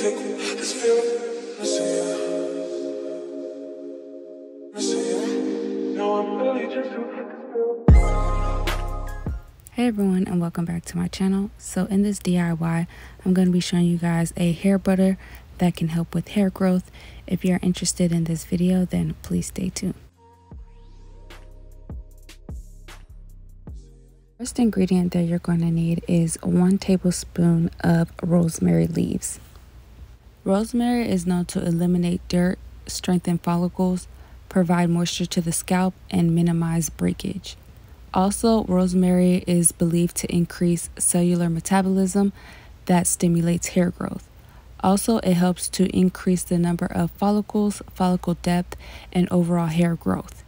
Hey everyone, and welcome back to my channel. So in this DIY, I'm going to be showing you guys a hair butter that can help with hair growth. If you're interested in this video, then please stay tuned. First ingredient that you're going to need is 1 tablespoon of rosemary leaves. Rosemary is known to eliminate dirt, strengthen follicles, provide moisture to the scalp, and minimize breakage. Also, rosemary is believed to increase cellular metabolism that stimulates hair growth. Also, it helps to increase the number of follicles, follicle depth, and overall hair growth.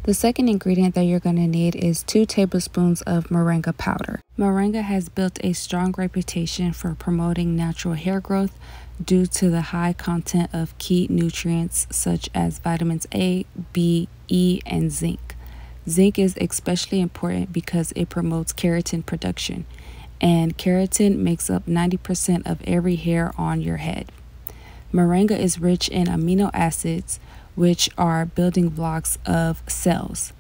The second ingredient that you're going to need is 2 tablespoons of moringa powder. Moringa has built a strong reputation for promoting natural hair growth due to the high content of key nutrients such as vitamins A, B, E, and zinc. Zinc is especially important because it promotes keratin production, and keratin makes up 90% of every hair on your head. Moringa is rich in amino acids, which are building blocks of cells.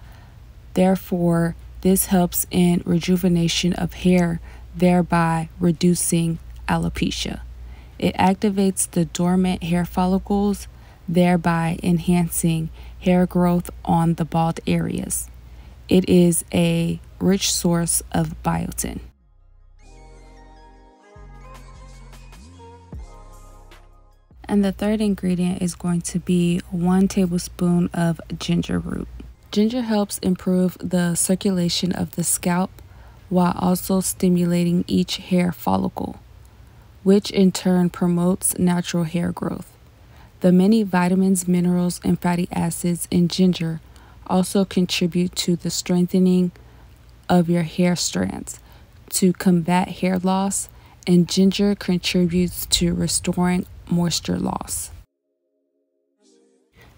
Therefore, this helps in rejuvenation of hair, thereby reducing alopecia. It activates the dormant hair follicles, thereby enhancing hair growth on the bald areas. It is a rich source of biotin. And the third ingredient is going to be 1 tablespoon of ginger root. Ginger helps improve the circulation of the scalp while also stimulating each hair follicle, which in turn promotes natural hair growth. The many vitamins, minerals, and fatty acids in ginger also contribute to the strengthening of your hair strands to combat hair loss, and ginger contributes to restoring moisture loss.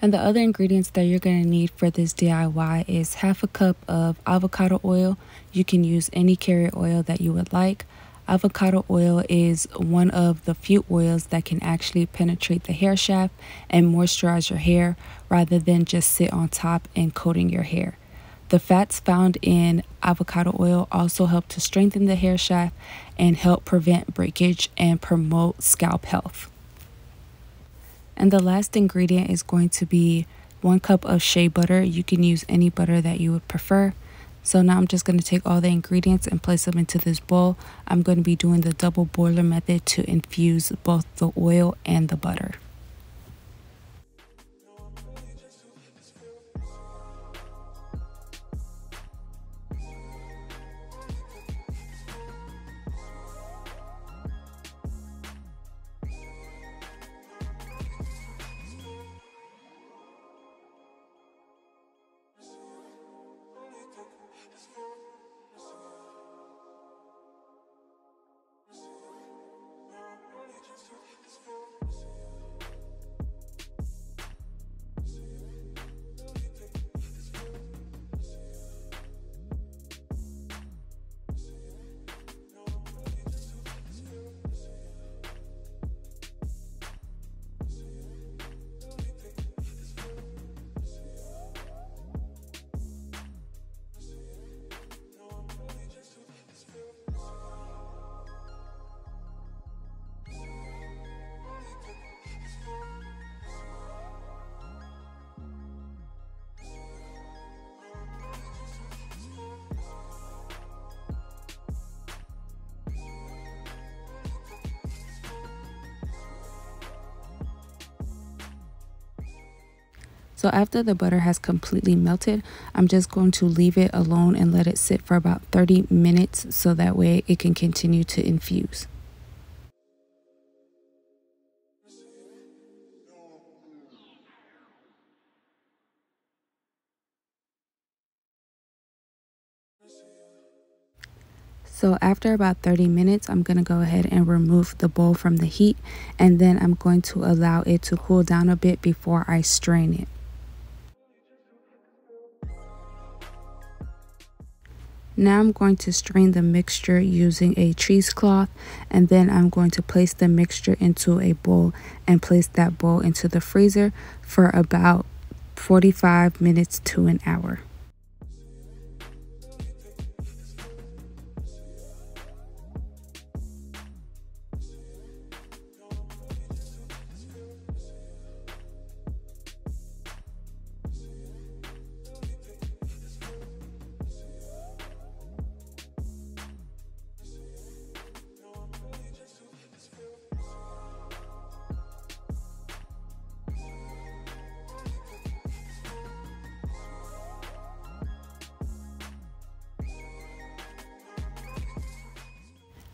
And the other ingredients that you're going to need for this DIY is 1/2 cup of avocado oil. You can use any carrier oil that you would like. Avocado oil is one of the few oils that can actually penetrate the hair shaft and moisturize your hair rather than just sit on top and coating your hair. The fats found in avocado oil also help to strengthen the hair shaft and help prevent breakage and promote scalp health. And the last ingredient is going to be 1 cup of shea butter. You can use any butter that you would prefer. So now I'm just going to take all the ingredients and place them into this bowl. I'm going to be doing the double boiler method to infuse both the oil and the butter. So after the butter has completely melted, I'm just going to leave it alone and let it sit for about 30 minutes so that way it can continue to infuse. So after about 30 minutes, I'm going to go ahead and remove the bowl from the heat, and then I'm going to allow it to cool down a bit before I strain it. Now I'm going to strain the mixture using a cheesecloth, and then I'm going to place the mixture into a bowl and place that bowl into the freezer for about 45 minutes to an hour.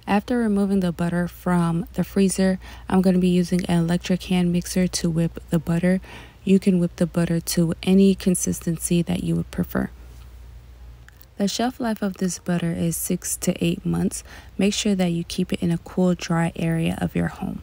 After removing the butter from the freezer, I'm going to be using an electric hand mixer to whip the butter. You can whip the butter to any consistency that you would prefer. The shelf life of this butter is 6 to 8 months. Make sure that you keep it in a cool, dry area of your home.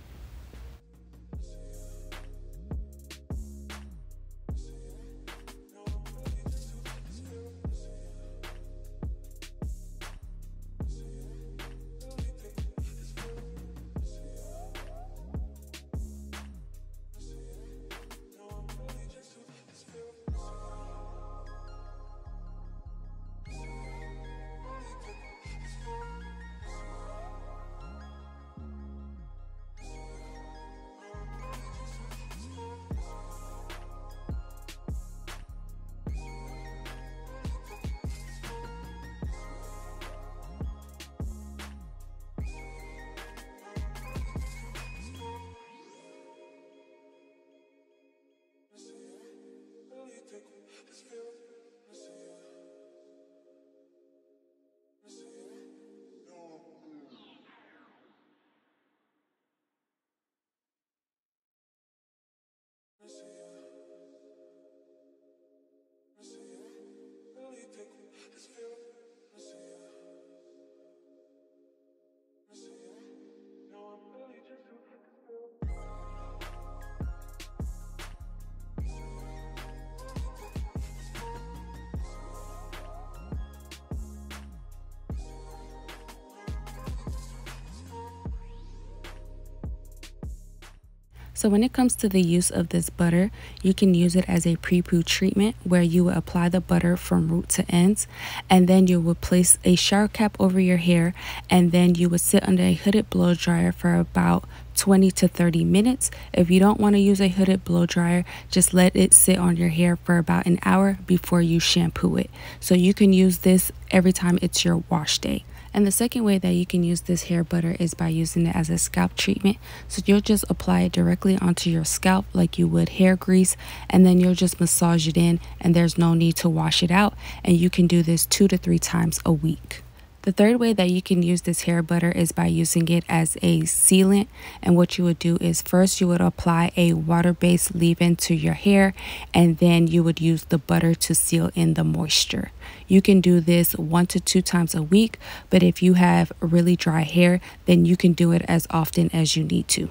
So when it comes to the use of this butter, you can use it as a pre-poo treatment where you will apply the butter from root to ends, and then you will place a shower cap over your hair, and then you would sit under a hooded blow dryer for about 20 to 30 minutes. If you don't want to use a hooded blow dryer, just let it sit on your hair for about an hour before you shampoo it. So you can use this every time it's your wash day. And the second way that you can use this hair butter is by using it as a scalp treatment. So you'll just apply it directly onto your scalp like you would hair grease, and then you'll just massage it in, and there's no need to wash it out. And you can do this 2 to 3 times a week. The third way that you can use this hair butter is by using it as a sealant. And what you would do is first you would apply a water-based leave-in to your hair, and then you would use the butter to seal in the moisture. You can do this 1 to 2 times a week, but if you have really dry hair, then you can do it as often as you need to.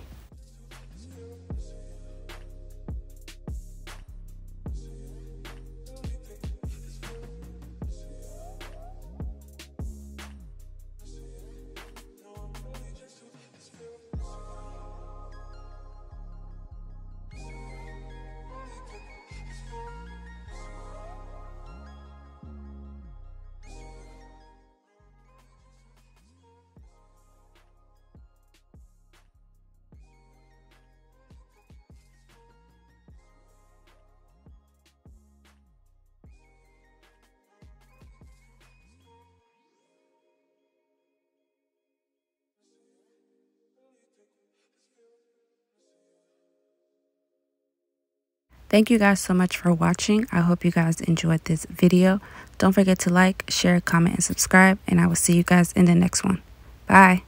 Thank you guys so much for watching. I hope you guys enjoyed this video. Don't forget to like, share, comment, and subscribe, and I will see you guys in the next one. Bye.